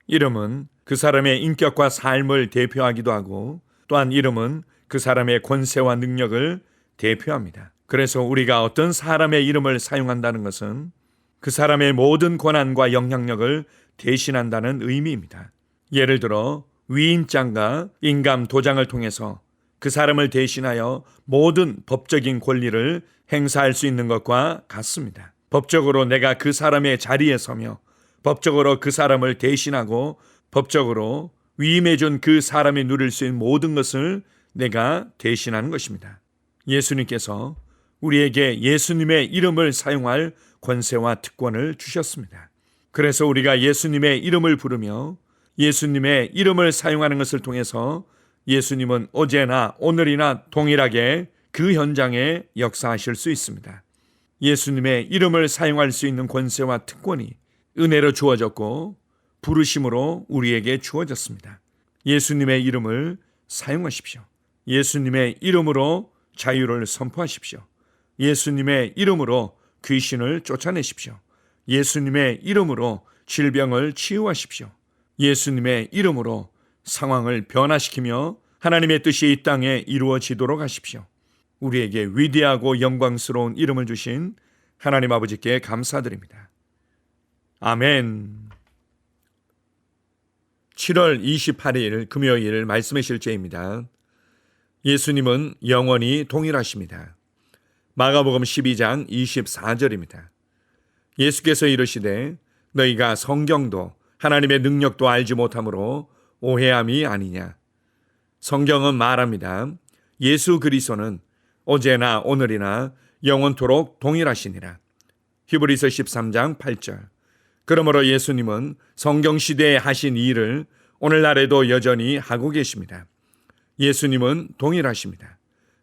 이름은 그 사람의 인격과 삶을 대표하기도 하고 또한 이름은 그 사람의 권세와 능력을 대표합니다. 그래서 우리가 어떤 사람의 이름을 사용한다는 것은 그 사람의 모든 권한과 영향력을 대신한다는 의미입니다. 예를 들어 위임장과 인감 도장을 통해서 그 사람을 대신하여 모든 법적인 권리를 행사할 수 있는 것과 같습니다. 법적으로 내가 그 사람의 자리에 서며 법적으로 그 사람을 대신하고 법적으로 위임해준 그 사람이 누릴 수 있는 모든 것을 내가 대신하는 것입니다. 예수님께서 우리에게 예수님의 이름을 사용할 권세와 특권을 주셨습니다. 그래서 우리가 예수님의 이름을 부르며 예수님의 이름을 사용하는 것을 통해서 예수님은 어제나 오늘이나 동일하게 그 현장에 역사하실 수 있습니다. 예수님의 이름을 사용할 수 있는 권세와 특권이 은혜로 주어졌고 부르심으로 우리에게 주어졌습니다. 예수님의 이름을 사용하십시오. 예수님의 이름으로 자유를 선포하십시오. 예수님의 이름으로 귀신을 쫓아내십시오. 예수님의 이름으로 질병을 치유하십시오. 예수님의 이름으로 상황을 변화시키며 하나님의 뜻이 이 땅에 이루어지도록 하십시오. 우리에게 위대하고 영광스러운 이름을 주신 하나님 아버지께 감사드립니다. 아멘. 7월 28일 금요일 말씀의 실제입니다. 예수님은 영원히 동일하십니다. 마가복음 12장 24절입니다. 예수께서 이르시되 너희가 성경도 하나님의 능력도 알지 못함으로 오해함이 아니냐. 성경은 말합니다. 예수 그리스도는 어제나 오늘이나 영원토록 동일하시니라. 히브리서 13장 8절. 그러므로 예수님은 성경시대에 하신 이 일을 오늘날에도 여전히 하고 계십니다. 예수님은 동일하십니다.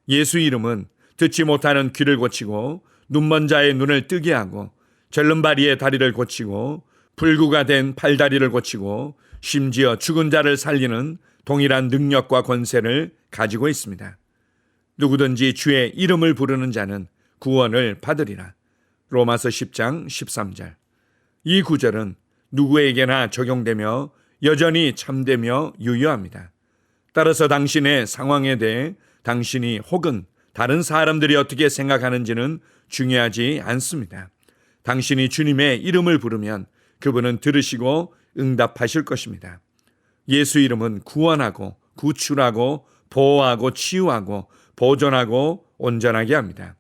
예수 이름은 듣지 못하는 귀를 고치고 눈먼 자의 눈을 뜨게 하고 절름발이의 다리를 고치고 불구가 된 팔다리를 고치고 심지어 죽은 자를 살리는 동일한 능력과 권세를 가지고 있습니다. 누구든지 주의 이름을 부르는 자는 구원을 받으리라. 로마서 10장 13절. 이 구절은 누구에게나 적용되며 여전히 참되며 유효합니다. 따라서 당신의 상황에 대해 당신이 혹은 다른 사람들이 어떻게 생각하는지는 중요하지 않습니다. 당신이 주님의 이름을 부르면 그분은 들으시고 응답하실 것입니다. 예수 이름은 구원하고 구출하고 보호하고 치유하고 보존하고 온전하게 합니다.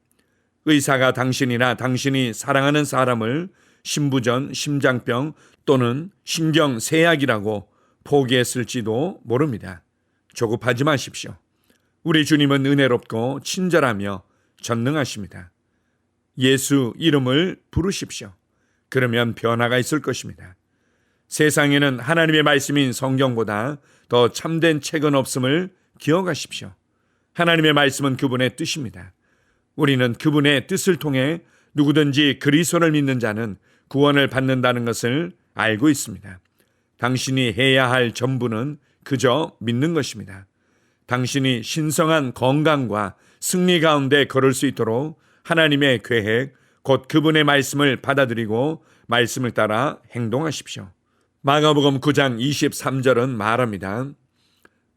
의사가 당신이나 당신이 사랑하는 사람을 신부전, 심장병 또는 신경쇠약이라고 포기했을지도 모릅니다. 조급하지 마십시오. 우리 주님은 은혜롭고 친절하며 전능하십니다. 예수 이름을 부르십시오. 그러면 변화가 있을 것입니다. 세상에는 하나님의 말씀인 성경보다 더 참된 책은 없음을 기억하십시오. 하나님의 말씀은 그분의 뜻입니다. 우리는 그분의 뜻을 통해 누구든지 그리스도를 믿는 자는 구원을 받는다는 것을 알고 있습니다. 당신이 해야 할 전부는 그저 믿는 것입니다. 당신이 신성한 건강과 승리 가운데 걸을 수 있도록 하나님의 계획, 곧 그분의 말씀을 받아들이고 말씀을 따라 행동하십시오. 마가복음 9장 23절은 말합니다.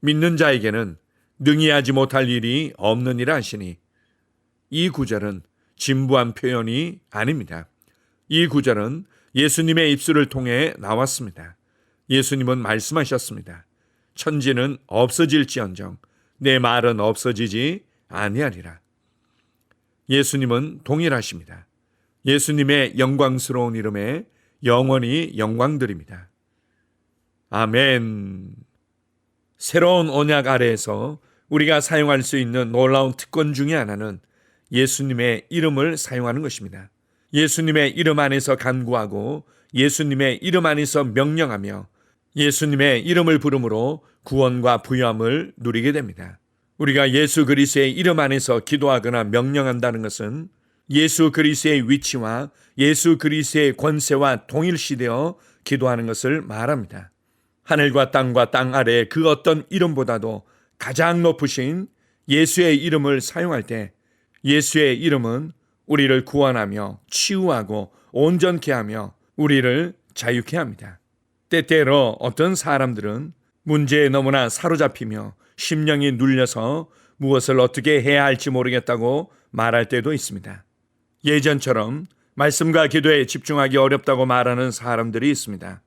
믿는 자에게는 능히 하지 못할 일이 없느니라 하시니. 이 구절은 진부한 표현이 아닙니다. 이 구절은 예수님의 입술을 통해 나왔습니다. 예수님은 말씀하셨습니다. 천지는 없어질지언정 내 말은 없어지지 아니하리라. 예수님은 동일하십니다. 예수님의 영광스러운 이름에 영원히 영광드립니다. 아멘. 새로운 언약 아래에서 우리가 사용할 수 있는 놀라운 특권 중에 하나는 예수님의 이름을 사용하는 것입니다. 예수님의 이름 안에서 간구하고 예수님의 이름 안에서 명령하며 예수님의 이름을 부름으로 구원과 부유함을 누리게 됩니다. 우리가 예수 그리스도의 이름 안에서 기도하거나 명령한다는 것은 예수 그리스도의 위치와 예수 그리스도의 권세와 동일시되어 기도하는 것을 말합니다. 하늘과 땅과 땅 아래의 그 어떤 이름보다도 가장 높으신 예수의 이름을 사용할 때 예수의 이름은 우리를 구원하며 치유하고 온전케 하며 우리를 자유케 합니다. 때때로 어떤 사람들은 문제에 너무나 사로잡히며 심령이 눌려서 무엇을 어떻게 해야 할지 모르겠다고 말할 때도 있습니다. 예전처럼 말씀과 기도에 집중하기 어렵다고 말하는 사람들이 있습니다.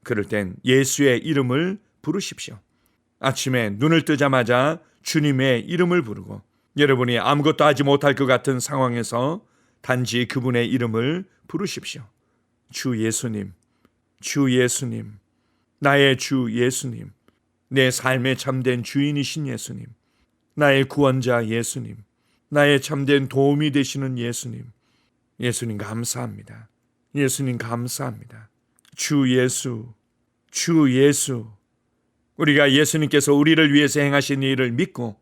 그럴 땐 예수의 이름을 부르십시오. 아침에 눈을 뜨자마자 주님의 이름을 부르고, 여러분이 아무것도 하지 못할 것 같은 상황에서 단지 그분의 이름을 부르십시오. 주 예수님, 주 예수님, 나의 주 예수님, 내 삶의 참된 주인이신 예수님, 나의 구원자 예수님, 나의 참된 도움이 되시는 예수님, 예수님 감사합니다. 예수님 감사합니다. 주 예수, 주 예수. 우리가 예수님께서 우리를 위해서 행하신 일을 믿고,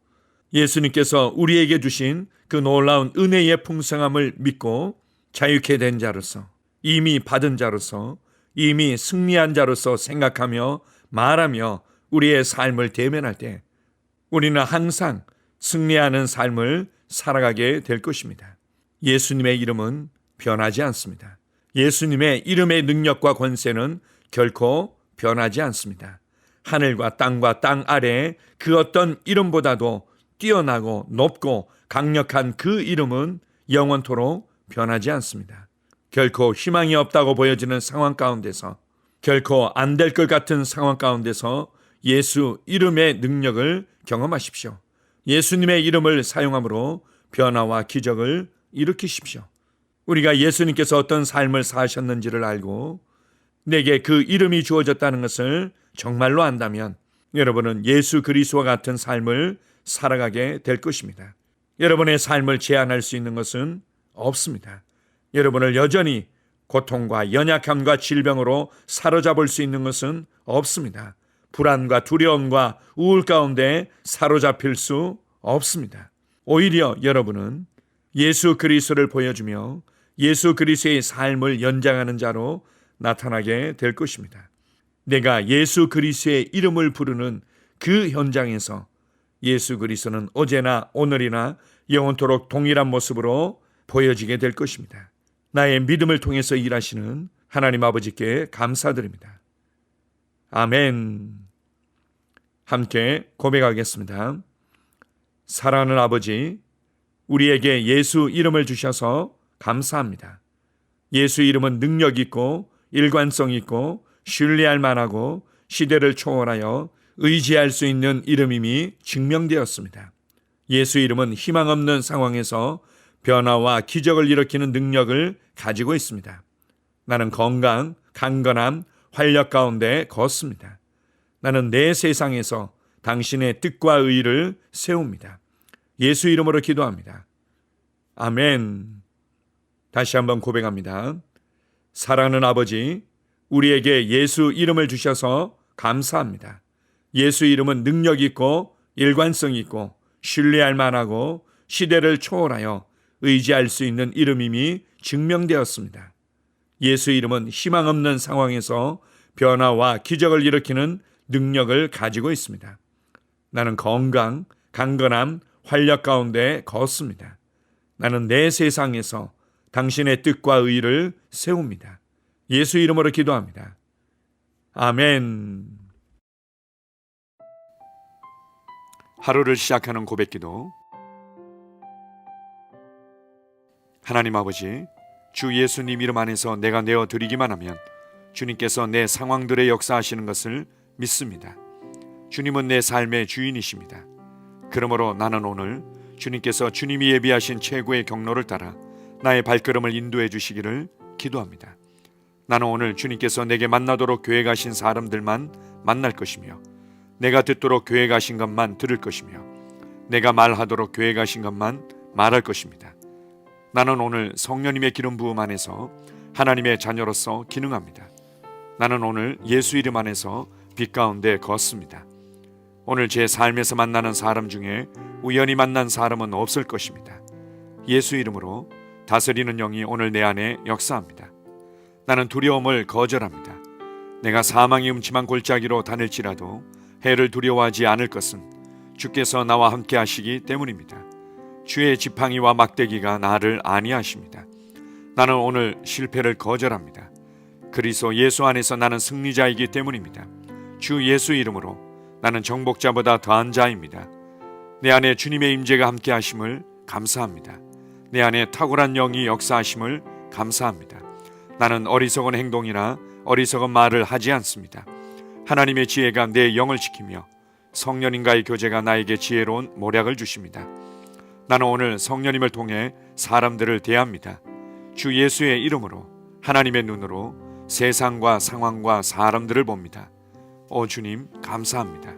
예수님께서 우리에게 주신 그 놀라운 은혜의 풍성함을 믿고 자유케 된 자로서, 이미 받은 자로서, 이미 승리한 자로서 생각하며 말하며 우리의 삶을 대면할 때 우리는 항상 승리하는 삶을 살아가게 될 것입니다. 예수님의 이름은 변하지 않습니다. 예수님의 이름의 능력과 권세는 결코 변하지 않습니다. 하늘과 땅과 땅 아래 그 어떤 이름보다도 뛰어나고 높고 강력한 그 이름은 영원토록 변하지 않습니다. 결코 희망이 없다고 보여지는 상황 가운데서, 결코 안 될 것 같은 상황 가운데서 예수 이름의 능력을 경험하십시오. 예수님의 이름을 사용함으로 변화와 기적을 일으키십시오. 우리가 예수님께서 어떤 삶을 사셨는지를 알고 내게 그 이름이 주어졌다는 것을 정말로 안다면 여러분은 예수 그리스도와 같은 삶을 살아가게 될 것입니다. 여러분의 삶을 제한할 수 있는 것은 없습니다. 여러분을 여전히 고통과 연약함과 질병으로 사로잡을 수 있는 것은 없습니다. 불안과 두려움과 우울 가운데 사로잡힐 수 없습니다. 오히려 여러분은 예수 그리스도를 보여주며 예수 그리스도의 삶을 연장하는 자로 나타나게 될 것입니다. 내가 예수 그리스도의 이름을 부르는 그 현장에서 예수 그리스도는 어제나 오늘이나 영원토록 동일한 모습으로 보여지게 될 것입니다. 나의 믿음을 통해서 일하시는 하나님 아버지께 감사드립니다. 아멘. 함께 고백하겠습니다. 사랑하는 아버지, 우리에게 예수 이름을 주셔서 감사합니다. 예수 이름은 능력 있고 일관성 있고 신뢰할 만하고 시대를 초월하여 의지할 수 있는 이름임이 증명되었습니다. 예수 이름은 희망 없는 상황에서 변화와 기적을 일으키는 능력을 가지고 있습니다. 나는 건강, 강건함, 활력 가운데 걷습니다. 나는 내 세상에서 당신의 뜻과 의를 세웁니다. 예수 이름으로 기도합니다. 아멘. 다시 한번 고백합니다. 사랑하는 아버지, 우리에게 예수 이름을 주셔서 감사합니다. 예수 이름은 능력 있고 일관성 있고 신뢰할 만하고 시대를 초월하여 의지할 수 있는 이름임이 증명되었습니다. 예수 이름은 희망 없는 상황에서 변화와 기적을 일으키는 능력을 가지고 있습니다. 나는 건강, 강건함, 활력 가운데 걷습니다. 나는 내 세상에서 당신의 뜻과 의를 세웁니다. 예수 이름으로 기도합니다. 아멘. 하루를 시작하는 고백기도. 하나님 아버지, 주 예수님 이름 안에서 내가 내어드리기만 하면 주님께서 내 상황들의 역사하시는 것을 믿습니다. 주님은 내 삶의 주인이십니다. 그러므로 나는 오늘 주님께서 주님이 예비하신 최고의 경로를 따라 나의 발걸음을 인도해 주시기를 기도합니다. 나는 오늘 주님께서 내게 만나도록 계획하신 사람들만 만날 것이며, 내가 듣도록 계획하신 것만 들을 것이며, 내가 말하도록 계획하신 것만 말할 것입니다. 나는 오늘 성령님의 기름 부음 안에서 하나님의 자녀로서 기능합니다. 나는 오늘 예수 이름 안에서 빛 가운데 걷습니다. 오늘 제 삶에서 만나는 사람 중에 우연히 만난 사람은 없을 것입니다. 예수 이름으로 다스리는 영이 오늘 내 안에 역사합니다. 나는 두려움을 거절합니다. 내가 사망의 음침한 골짜기로 다닐지라도 해를 두려워하지 않을 것은 주께서 나와 함께 하시기 때문입니다. 주의 지팡이와 막대기가 나를 안위하십니다. 나는 오늘 실패를 거절합니다. 그리스도 예수 안에서 나는 승리자이기 때문입니다. 주 예수 이름으로 나는 정복자보다 더한 자입니다. 내 안에 주님의 임재가 함께 하심을 감사합니다. 내 안에 탁월한 영이 역사하심을 감사합니다. 나는 어리석은 행동이나 어리석은 말을 하지 않습니다. 하나님의 지혜가 내 영을 지키며 성령님과의 교제가 나에게 지혜로운 모략을 주십니다. 나는 오늘 성령님을 통해 사람들을 대합니다. 주 예수의 이름으로 하나님의 눈으로 세상과 상황과 사람들을 봅니다. 오 주님 감사합니다.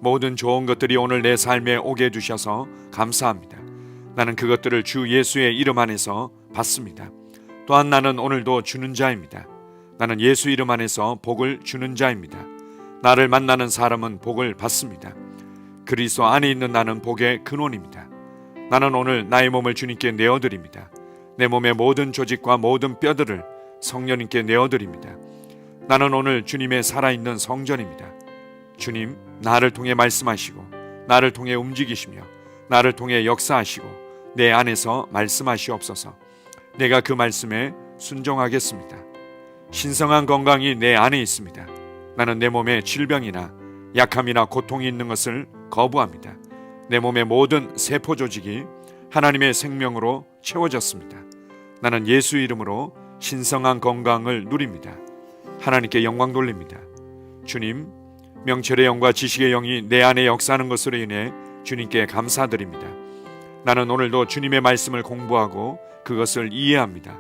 모든 좋은 것들이 오늘 내 삶에 오게 해주셔서 감사합니다. 나는 그것들을 주 예수의 이름 안에서 받습니다. 또한 나는 오늘도 주는 자입니다. 나는 예수 이름 안에서 복을 주는 자입니다. 나를 만나는 사람은 복을 받습니다. 그리스도 안에 있는 나는 복의 근원입니다. 나는 오늘 나의 몸을 주님께 내어드립니다. 내 몸의 모든 조직과 모든 뼈들을 성령님께 내어드립니다. 나는 오늘 주님의 살아있는 성전입니다. 주님, 나를 통해 말씀하시고 나를 통해 움직이시며 나를 통해 역사하시고 내 안에서 말씀하시옵소서. 내가 그 말씀에 순종하겠습니다. 신성한 건강이 내 안에 있습니다. 나는 내 몸에 질병이나 약함이나 고통이 있는 것을 거부합니다. 내 몸의 모든 세포 조직이 하나님의 생명으로 채워졌습니다. 나는 예수 이름으로 신성한 건강을 누립니다. 하나님께 영광 돌립니다. 주님, 명철의 영과 지식의 영이 내 안에 역사하는 것으로 인해 주님께 감사드립니다. 나는 오늘도 주님의 말씀을 공부하고 그것을 이해합니다.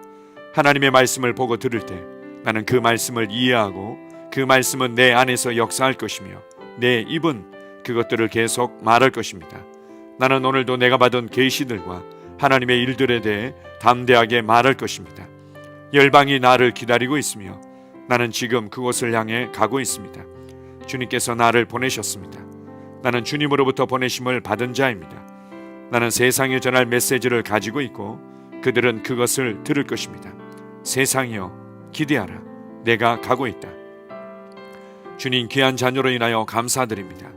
하나님의 말씀을 보고 들을 때 나는 그 말씀을 이해하고 그 말씀은 내 안에서 역사할 것이며 내 입은 그것들을 계속 말할 것입니다. 나는 오늘도 내가 받은 계시들과 하나님의 일들에 대해 담대하게 말할 것입니다. 열방이 나를 기다리고 있으며 나는 지금 그곳을 향해 가고 있습니다. 주님께서 나를 보내셨습니다. 나는 주님으로부터 보내심을 받은 자입니다. 나는 세상에 전할 메시지를 가지고 있고 그들은 그것을 들을 것입니다. 세상이여 기대하라. 내가 가고 있다. 주님 귀한 자녀로 인하여 감사드립니다.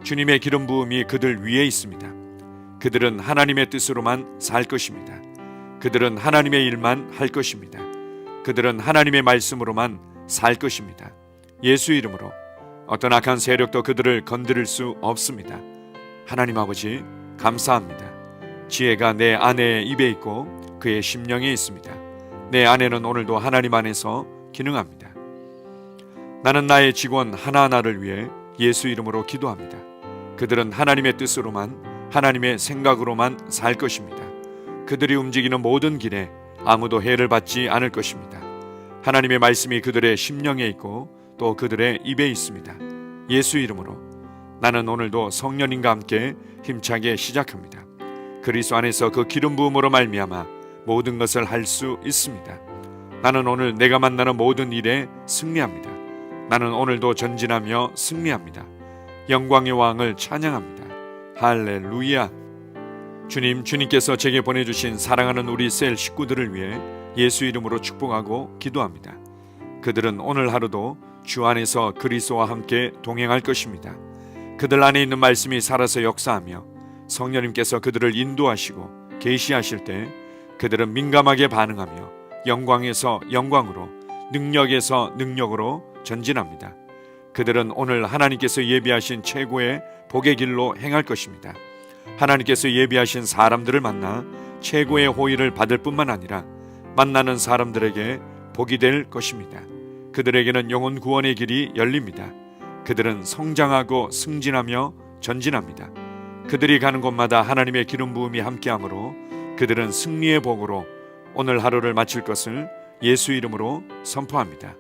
주님의 기름 부음이 그들 위에 있습니다. 그들은 하나님의 뜻으로만 살 것입니다. 그들은 하나님의 일만 할 것입니다. 그들은 하나님의 말씀으로만 살 것입니다. 예수 이름으로 어떤 악한 세력도 그들을 건드릴 수 없습니다. 하나님 아버지 감사합니다. 지혜가 내 아내의 입에 있고 그의 심령에 있습니다. 내 아내는 오늘도 하나님 안에서 기능합니다. 나는 나의 직원 하나하나를 위해 예수 이름으로 기도합니다. 그들은 하나님의 뜻으로만 하나님의 생각으로만 살 것입니다. 그들이 움직이는 모든 길에 아무도 해를 받지 않을 것입니다. 하나님의 말씀이 그들의 심령에 있고 또 그들의 입에 있습니다. 예수 이름으로 나는 오늘도 성령님과 함께 힘차게 시작합니다. 그리스도 안에서 그 기름 부음으로 말미암아 모든 것을 할 수 있습니다. 나는 오늘 내가 만나는 모든 일에 승리합니다. 나는 오늘도 전진하며 승리합니다. 영광의 왕을 찬양합니다. 할렐루야. 주님께서 제게 보내주신 사랑하는 우리 셀 식구들을 위해 예수 이름으로 축복하고 기도합니다. 그들은 오늘 하루도 주 안에서 그리스도와 함께 동행할 것입니다. 그들 안에 있는 말씀이 살아서 역사하며 성령님께서 그들을 인도하시고 계시하실 때 그들은 민감하게 반응하며 영광에서 영광으로 능력에서 능력으로 전진합니다. 그들은 오늘 하나님께서 예비하신 최고의 복의 길로 행할 것입니다. 하나님께서 예비하신 사람들을 만나 최고의 호의를 받을 뿐만 아니라 만나는 사람들에게 복이 될 것입니다. 그들에게는 영혼 구원의 길이 열립니다. 그들은 성장하고 승진하며 전진합니다. 그들이 가는 곳마다 하나님의 기름 부음이 함께하므로 그들은 승리의 복으로 오늘 하루를 마칠 것을 예수 이름으로 선포합니다.